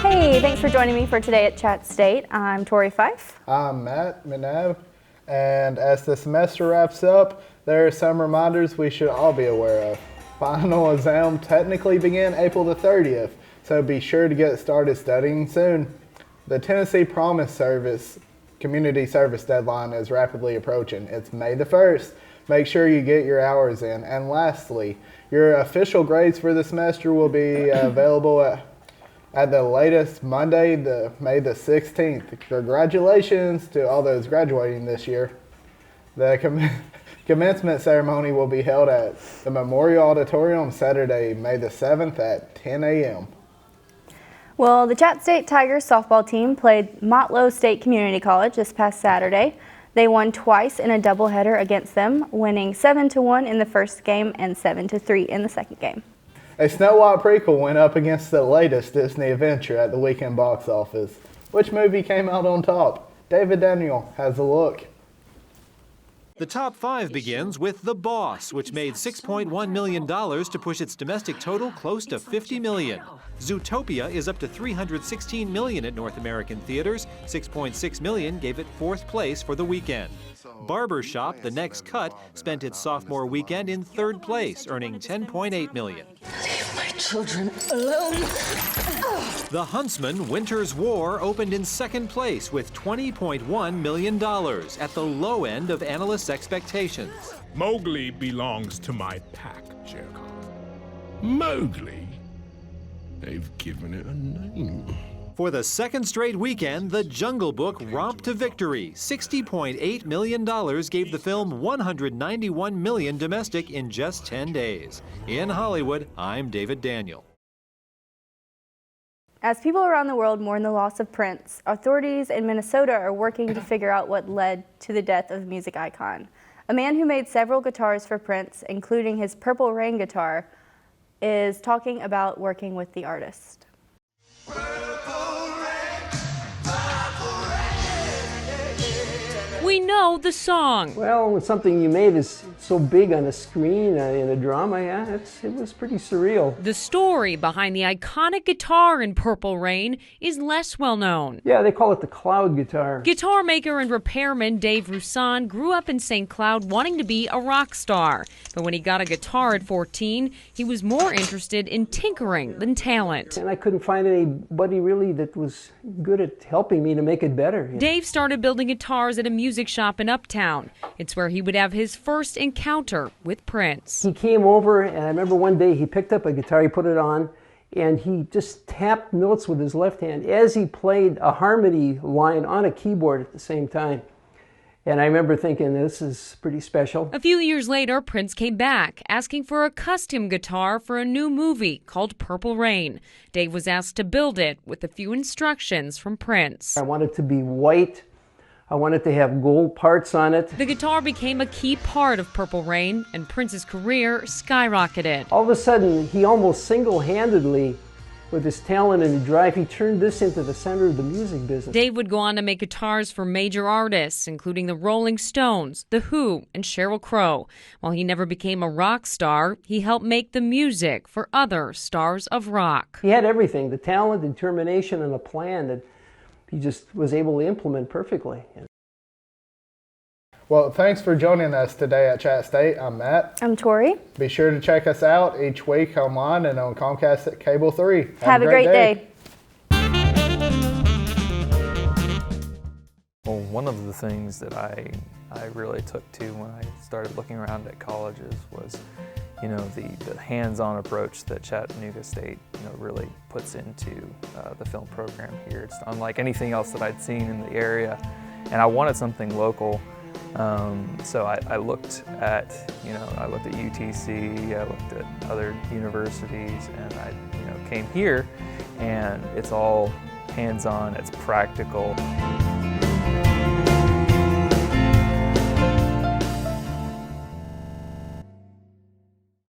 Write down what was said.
Hey, thanks for joining me for Today at ChattState. I'm Tori Fife. I'm Matt Minav, and as the semester wraps up, there are some reminders we should all be aware of. Final exam technically begin April the 30th, so be sure to get started studying soon. The Tennessee Promise Service community service deadline is rapidly approaching. It's May the 1st. Make sure you get your hours in. And lastly, your official grades for the semester will be available at the latest Monday, May the 16th. Congratulations to all those graduating this year. The commencement ceremony will be held at the Memorial Auditorium Saturday, May the 7th at 10 a.m. Well, the ChattState Tigers softball team played Motlow State Community College this past Saturday. They won twice in a doubleheader against them, winning 7-1 in the first game and 7-3 in the second game. A Snow White prequel went up against the latest Disney adventure at the weekend box office. Which movie came out on top? David Daniel has a look. The top 5 begins with The Boss, which made $6.1 million to push its domestic total close to $50 million. Zootopia is up to $316 million at North American theaters. $6.6 million gave it 4th place for the weekend. Barbershop, The Next Cut, spent its sophomore weekend in 3rd place, earning $10.8 million. Leave my children alone. The Huntsman, Winter's War, opened in 2nd place with $20.1 million, at the low end of analysts' expectations. Mowgli belongs to my pack, Shere Khan. Mowgli? They've given it a name. For the 2nd straight weekend, The Jungle Book romped to victory. $60.8 million gave the film $191 million domestic in just 10 days. In Hollywood, I'm David Daniel. As people around the world mourn the loss of Prince, authorities in Minnesota are working to figure out what led to the death of music icon. A man who made several guitars for Prince, including his Purple Rain guitar, is talking about working with the artist. We know the song. Well, when something you made is so big on a screen in a drama, yeah, it was pretty surreal. The story behind the iconic guitar in Purple Rain is less well known. Yeah, they call it the cloud guitar. Guitar maker and repairman Dave Roussan grew up in St. Cloud wanting to be a rock star. But when he got a guitar at 14, he was more interested in tinkering than talent. And I couldn't find anybody really that was good at helping me to make it better. Dave started building guitars at a music shop in Uptown. It's where he would have his first encounter with Prince. He came over, and I remember one day he picked up a guitar, he put it on, and he just tapped notes with his left hand as he played a harmony line on a keyboard at the same time. And I remember thinking, this is pretty special. A few years later, Prince came back, asking for a custom guitar for a new movie called Purple Rain. Dave was asked to build it with a few instructions from Prince. I wanted it to be white. I wanted to have gold parts on it. The guitar became a key part of Purple Rain, and Prince's career skyrocketed. All of a sudden, he almost single-handedly, with his talent and drive, he turned this into the center of the music business. Dave would go on to make guitars for major artists, including the Rolling Stones, The Who, and Sheryl Crow. While he never became a rock star, he helped make the music for other stars of rock. He had everything, the talent, determination, and a plan that he just was able to implement perfectly. Well, thanks for joining us today at ChattState. I'm Matt. I'm Tori. Be sure to check us out each week online and on Comcast at Cable 3. Have a great day. Well, one of the things that I really took to when I started looking around at colleges was, the hands-on approach that Chattanooga State, really puts into the film program here. It's unlike anything else that I'd seen in the area, and I wanted something local. So I looked at UTC, I looked at other universities, and I came here, and it's all hands-on, it's practical.